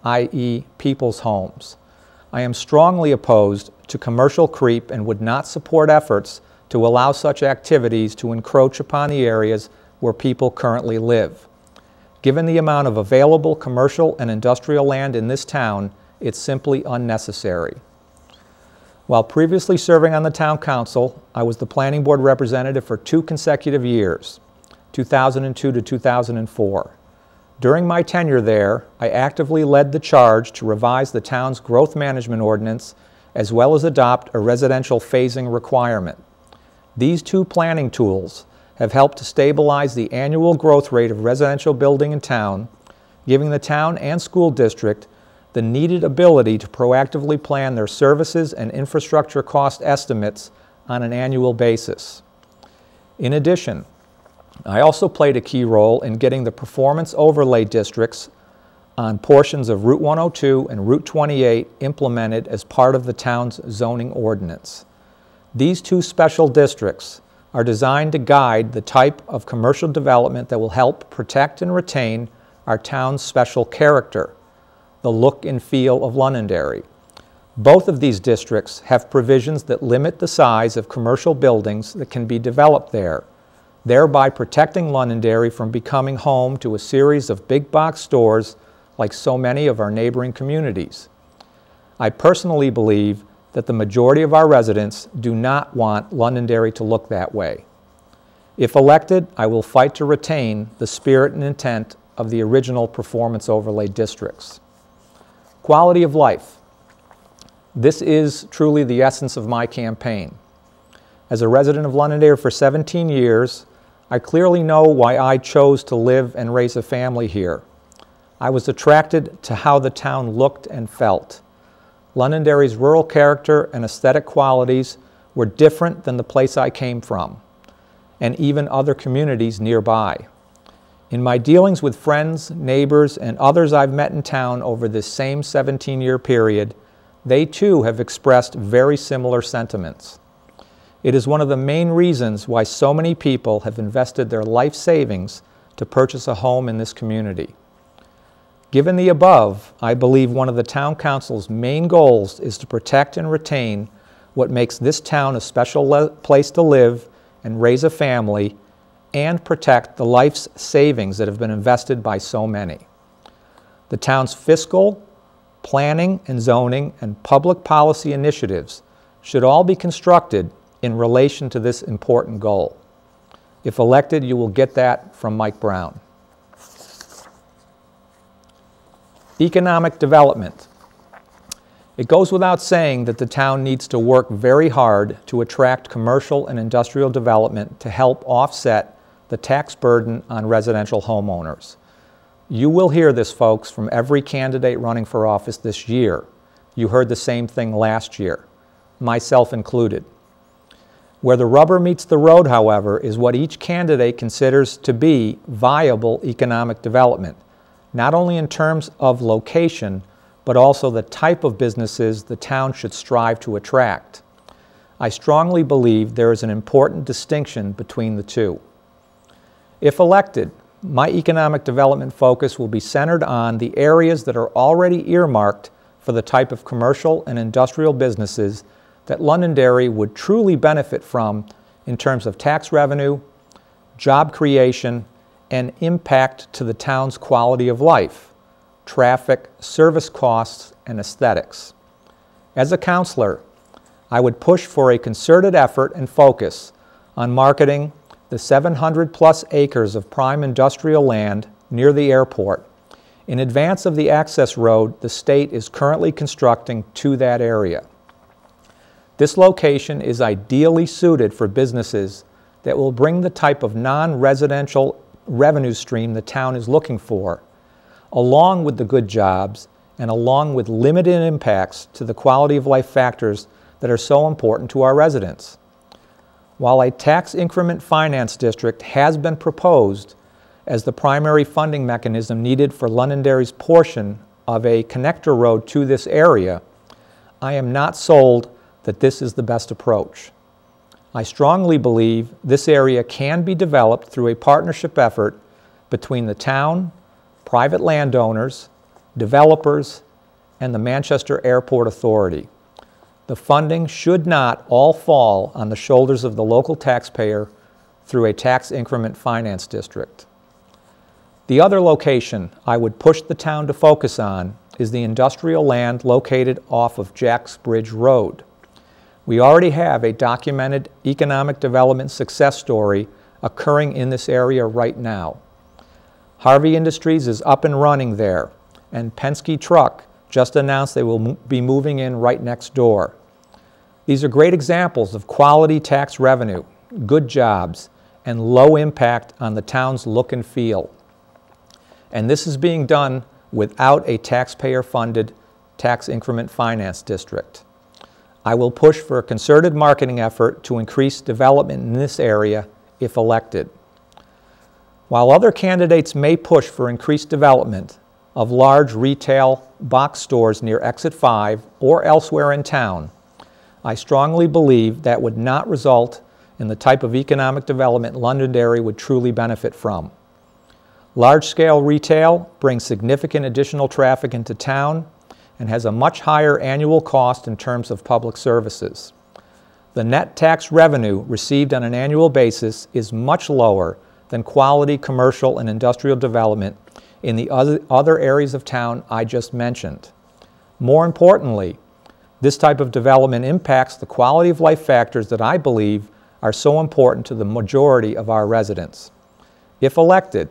i.e. people's homes. I am strongly opposed to commercial creep and would not support efforts to allow such activities to encroach upon the areas where people currently live. Given the amount of available commercial and industrial land in this town, it's simply unnecessary. While previously serving on the town council, I was the planning board representative for 2 consecutive years, 2002 to 2004. During my tenure there, I actively led the charge to revise the town's growth management ordinance as well as adopt a residential phasing requirement. These 2 planning tools have helped to stabilize the annual growth rate of residential building in town, giving the town and school district the needed ability to proactively plan their services and infrastructure cost estimates on an annual basis. In addition, I also played a key role in getting the performance overlay districts on portions of Route 102 and Route 28 implemented as part of the town's zoning ordinance. These 2 special districts are designed to guide the type of commercial development that will help protect and retain our town's special character, the look and feel of Londonderry. Both of these districts have provisions that limit the size of commercial buildings that can be developed there, thereby protecting Londonderry from becoming home to a series of big box stores like so many of our neighboring communities. I personally believe that the majority of our residents do not want Londonderry to look that way. If elected, I will fight to retain the spirit and intent of the original performance overlay districts. Quality of life. This is truly the essence of my campaign. As a resident of Londonderry for 17 years, I clearly know why I chose to live and raise a family here. I was attracted to how the town looked and felt. Londonderry's rural character and aesthetic qualities were different than the place I came from, and even other communities nearby. In my dealings with friends, neighbors, and others I've met in town over this same 17-year period, they too have expressed very similar sentiments. It is one of the main reasons why so many people have invested their life savings to purchase a home in this community. Given the above, I believe one of the town council's main goals is to protect and retain what makes this town a special place to live and raise a family, and protect the life's savings that have been invested by so many. The town's fiscal, planning and zoning, and public policy initiatives should all be constructed in relation to this important goal. If elected, you will get that from Mike Brown. Economic development. It goes without saying that the town needs to work very hard to attract commercial and industrial development to help offset the tax burden on residential homeowners. You will hear this, folks, from every candidate running for office this year. You heard the same thing last year, myself included. Where the rubber meets the road, however, is what each candidate considers to be viable economic development, not only in terms of location, but also the type of businesses the town should strive to attract. I strongly believe there is an important distinction between the two. If elected, my economic development focus will be centered on the areas that are already earmarked for the type of commercial and industrial businesses that Londonderry would truly benefit from in terms of tax revenue, job creation, and impact to the town's quality of life, traffic, service costs, and aesthetics. As a councilor, I would push for a concerted effort and focus on marketing the 700+ acres of prime industrial land near the airport in advance of the access road the state is currently constructing to that area. This location is ideally suited for businesses that will bring the type of non-residential revenue stream the town is looking for, along with the good jobs and along with limited impacts to the quality of life factors that are so important to our residents. While a tax increment finance district has been proposed as the primary funding mechanism needed for Londonderry's portion of a connector road to this area, I am not sold that this is the best approach. I strongly believe this area can be developed through a partnership effort between the town, private landowners, developers, and the Manchester Airport Authority. The funding should not all fall on the shoulders of the local taxpayer through a tax increment finance district. The other location I would push the town to focus on is the industrial land located off of Jacks Bridge Road. We already have a documented economic development success story occurring in this area right now. Harvey Industries is up and running there, and Penske Truck just announced they will be moving in right next door. These are great examples of quality tax revenue, good jobs, and low impact on the town's look and feel. And this is being done without a taxpayer-funded tax increment finance district. I will push for a concerted marketing effort to increase development in this area if elected. While other candidates may push for increased development of large retail box stores near Exit 5 or elsewhere in town, I strongly believe that would not result in the type of economic development Londonderry would truly benefit from. Large-scale retail brings significant additional traffic into town and has a much higher annual cost in terms of public services. The net tax revenue received on an annual basis is much lower than quality commercial and industrial development in the other areas of town I just mentioned. More importantly, this type of development impacts the quality of life factors that I believe are so important to the majority of our residents. If elected,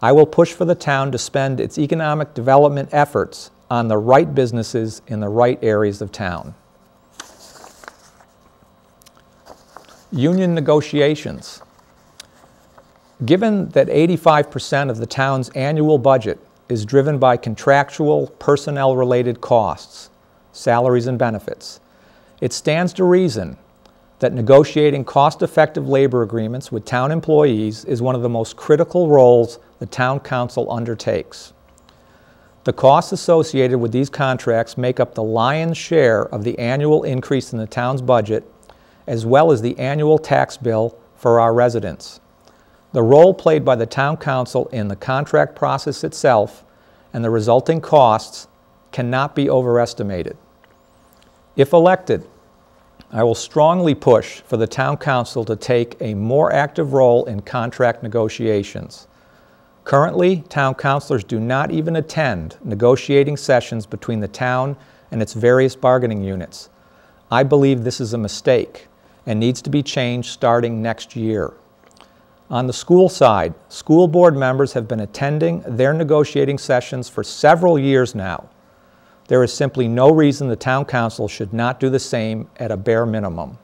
I will push for the town to spend its economic development efforts on the right businesses in the right areas of town. Union negotiations. Given that 85% of the town's annual budget is driven by contractual personnel-related costs, salaries and benefits, it stands to reason that negotiating cost-effective labor agreements with town employees is one of the most critical roles the town council undertakes. The costs associated with these contracts make up the lion's share of the annual increase in the town's budget, as well as the annual tax bill for our residents. The role played by the town council in the contract process itself and the resulting costs cannot be overestimated. If elected, I will strongly push for the town council to take a more active role in contract negotiations. Currently, town councilors do not even attend negotiating sessions between the town and its various bargaining units. I believe this is a mistake and needs to be changed starting next year. On the school side, school board members have been attending their negotiating sessions for several years now. There is simply no reason the town council should not do the same at a bare minimum.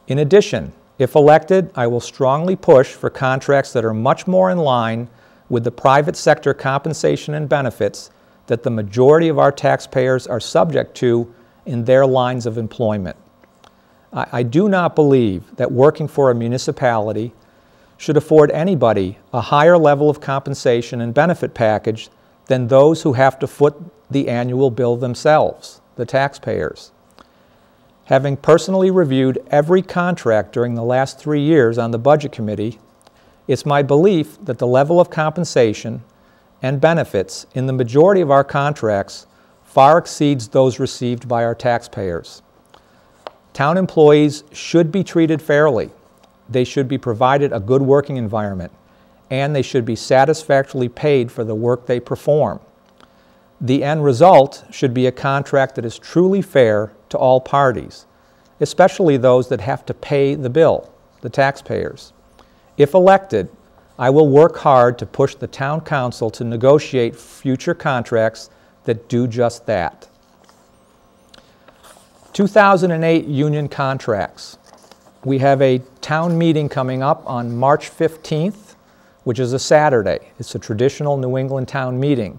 In addition, if elected, I will strongly push for contracts that are much more in line with the private sector compensation and benefits that the majority of our taxpayers are subject to in their lines of employment. I do not believe that working for a municipality should afford anybody a higher level of compensation and benefit package than those who have to foot the annual bill themselves, the taxpayers. Having personally reviewed every contract during the last 3 years on the Budget Committee, it's my belief that the level of compensation and benefits in the majority of our contracts far exceeds those received by our taxpayers. Town employees should be treated fairly. They should be provided a good working environment, and they should be satisfactorily paid for the work they perform. The end result should be a contract that is truly fair to all parties, especially those that have to pay the bill, the taxpayers. If elected, I will work hard to push the town council to negotiate future contracts that do just that. 2008 union contracts. We have a town meeting coming up on March 15th, which is a Saturday. It's a traditional New England town meeting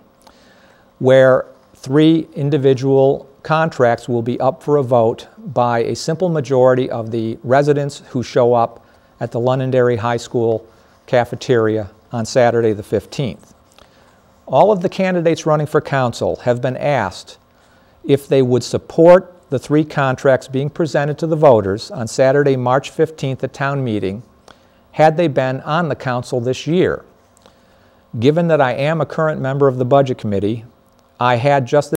where 3 individual contracts will be up for a vote by a simple majority of the residents who show up at the Londonderry High School cafeteria on Saturday the 15th. All of the candidates running for council have been asked if they would support the 3 contracts being presented to the voters on Saturday, March 15th at town meeting had they been on the council this year. Given that I am a current member of the Budget Committee, I had just